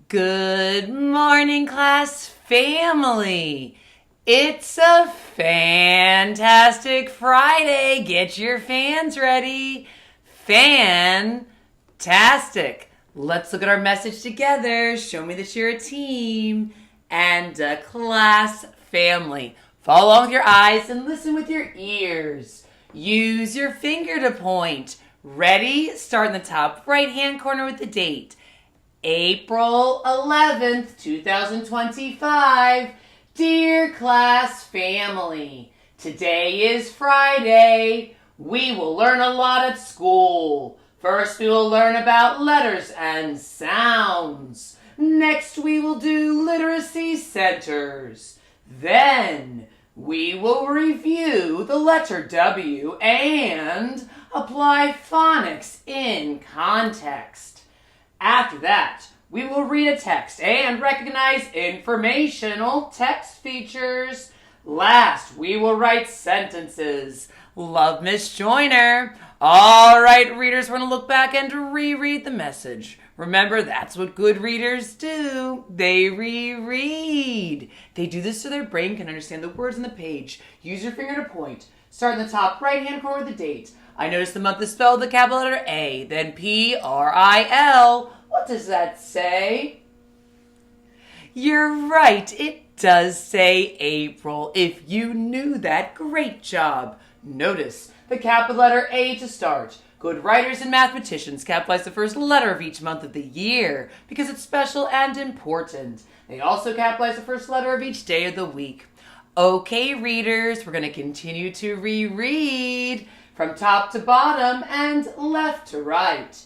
Good morning, class family. It's a fantastic Friday. Get your fans ready. Fantastic. Let's look at our message together. Show me that you're a team and a class family. Follow along with your eyes and listen with your ears. Use your finger to point. Ready? Start in the top right-hand corner with the date. April 11th, 2025. Dear class family, today is Friday. We will learn a lot at school. First, we will learn about letters and sounds. Next, we will do literacy centers. Then, we will review the letter W and apply phonics in context. After that, we will read a text and recognize informational text features. Last, we will write sentences. Love, Miss Joyner. All right, readers, we're going to look back and reread the message. Remember, that's what good readers do. They reread. They do this so their brain can understand the words on the page. Use your finger to point. Start in the top right-hand corner with the date. I noticed the month is spelled with the capital letter A, then P-R-I-L. What does that say? You're right, it does say April. If you knew that, great job. Notice the capital letter A to start. Good writers and mathematicians capitalize the first letter of each month of the year because it's special and important. They also capitalize the first letter of each day of the week. Okay, readers, we're going to continue to reread from top to bottom and left to right.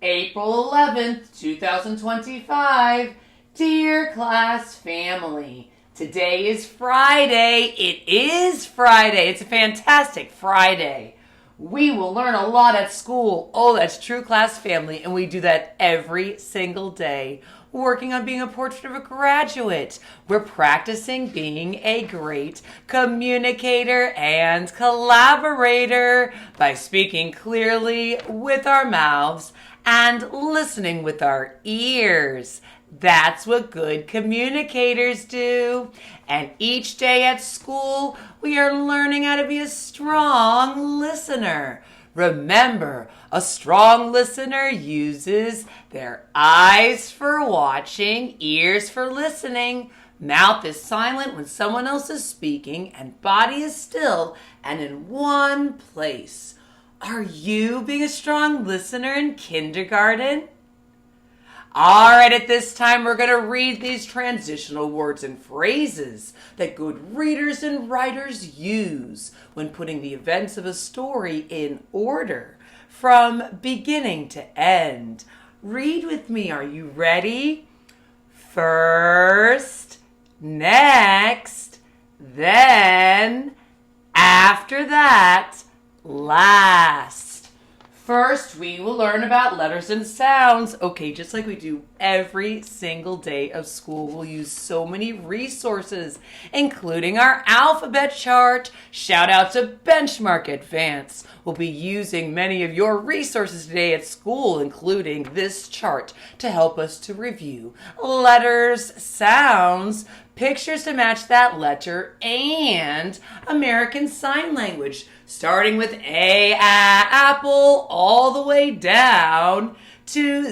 April 11th, 2025. Dear class family, today is Friday. It is Friday. It's a fantastic Friday. We will learn a lot at school. Oh, that's true, class family, and we do that every single day. Working on being a portrait of a graduate. We're practicing being a great communicator and collaborator by speaking clearly with our mouths and listening with our ears. That's what good communicators do. And each day at school, we are learning how to be a strong listener. Remember, a strong listener uses their eyes for watching, ears for listening, mouth is silent when someone else is speaking, and body is still and in one place. Are you being a strong listener in kindergarten? All right, at this time, we're going to read these transitional words and phrases that good readers and writers use when putting the events of a story in order from beginning to end. Read with me. Are you ready? First, next, then, after that, last. First, we will learn about letters and sounds. Okay, just like we do every single day of school, we'll use so many resources, including our alphabet chart. Shout out to Benchmark Advance. We'll be using many of your resources today at school, including this chart to help us to review letters, sounds, pictures to match that letter, and American Sign Language, starting with apple all the way down to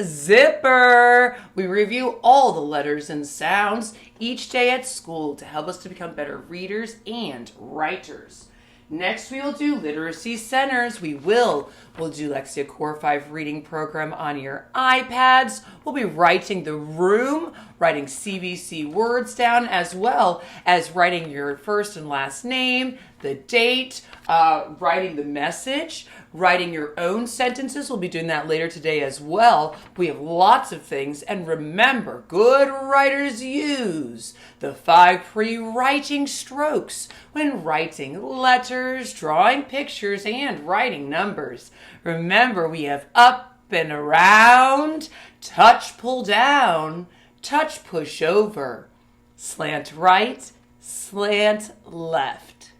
zipper. We review all the letters and sounds each day at school to help us to become better readers and writers. Next, we will do literacy centers. We'll do Lexia Core 5 reading program on your iPads. We'll be writing the room, writing CVC words down, as well as writing your first and last name, the date, writing the message, writing your own sentences. We'll be doing that later today as well. We have lots of things. And remember, good writers use the 5 pre-writing strokes when writing letters, drawing pictures, and writing numbers. Remember, we have up and around, touch, pull down, touch, push over, slant right, slant left.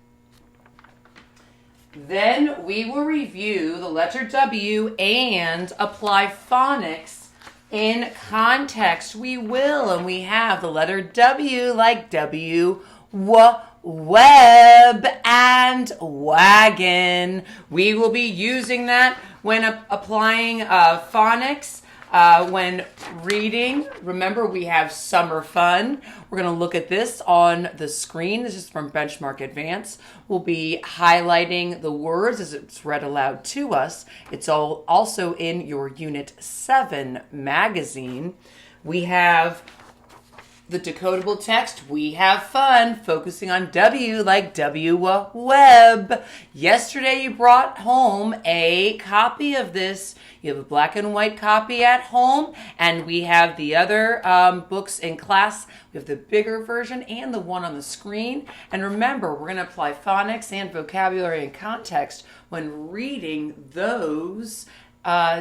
Then we will review the letter W and apply phonics In context, we will, and we have the letter W like web and wagon. We will be using that when applying phonics. When reading, remember we have summer fun. We're going to look at this on the screen. This is from Benchmark Advance. We'll be highlighting the words as it's read aloud to us. It's all also in your Unit 7 magazine. We have the decodable text, we have fun, focusing on W like web. Yesterday you brought home a copy of this. You have a black and white copy at home, and we have the other books in class. We have the bigger version and the one on the screen. And remember, we're going to apply phonics and vocabulary and context when reading those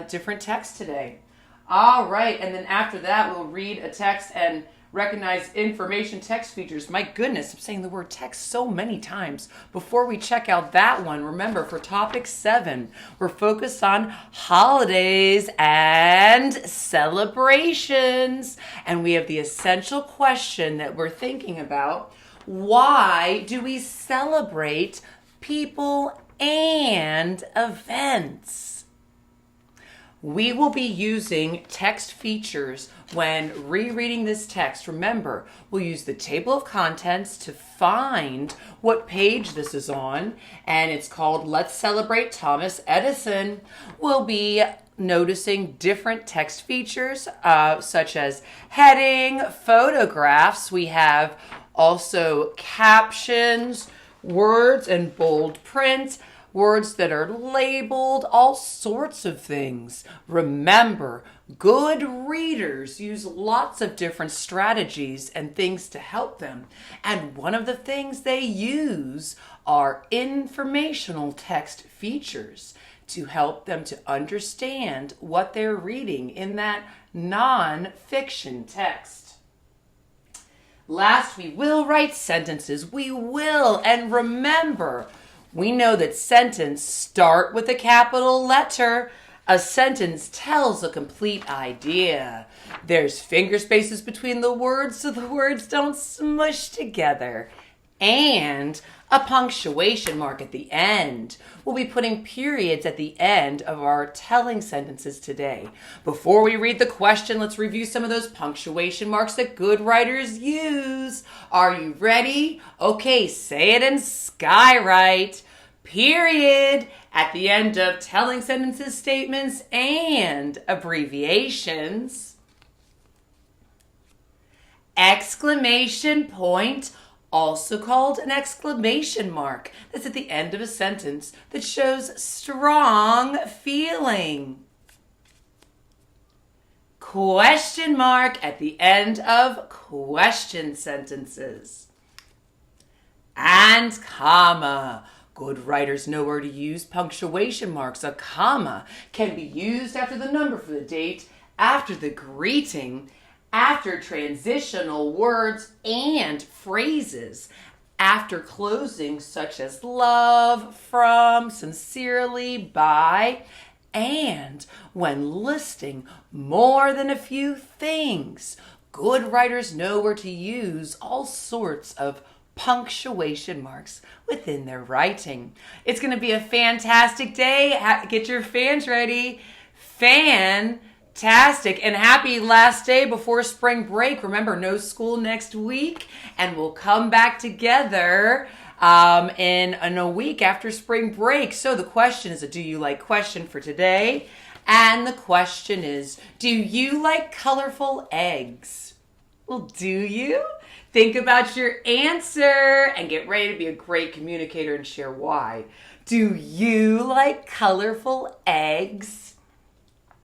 different texts today. All right, and then after that, we'll read a text and recognize information text features. My goodness, I'm saying the word text so many times. Before we check out that one, remember for topic 7, we're focused on holidays and celebrations. And we have the essential question that we're thinking about. Why do we celebrate people and events? We will be using text features when rereading this text. Remember, we'll use the table of contents to find what page this is on, and it's called Let's Celebrate Thomas Edison. We'll be noticing different text features such as heading, photographs. We have also captions, words in bold print, words that are labeled, all sorts of things. Remember, good readers use lots of different strategies and things to help them. And one of the things they use are informational text features to help them to understand what they're reading in that non-fiction text. Last, we will write sentences. We will. And remember, we know that sentences start with a capital letter. A sentence tells a complete idea. There's finger spaces between the words so the words don't smush together. And a punctuation mark at the end. We'll be putting periods at the end of our telling sentences today. Before we read the question, let's review some of those punctuation marks that good writers use. Are you ready? Okay, say it in Skywrite. Period at the end of telling sentences, statements, and abbreviations. Exclamation point, also called an exclamation mark. That's at the end of a sentence that shows strong feeling. Question mark at the end of question sentences. And comma. Good writers know where to use punctuation marks. A comma can be used after the number for the date, after the greeting, after transitional words and phrases, after closing such as love, from, sincerely, by, and when listing more than a few things. Good writers know where to use all sorts of punctuation marks within their writing. It's going to be a fantastic day. Get your fans ready. Fantastic. And happy last day before spring break. Remember, no school next week, and we'll come back together in a week after spring break. So the question is a do you like question for today? And the question is, do you like colorful eggs? Well, do you? Think about your answer and get ready to be a great communicator and share why. Do you like colorful eggs?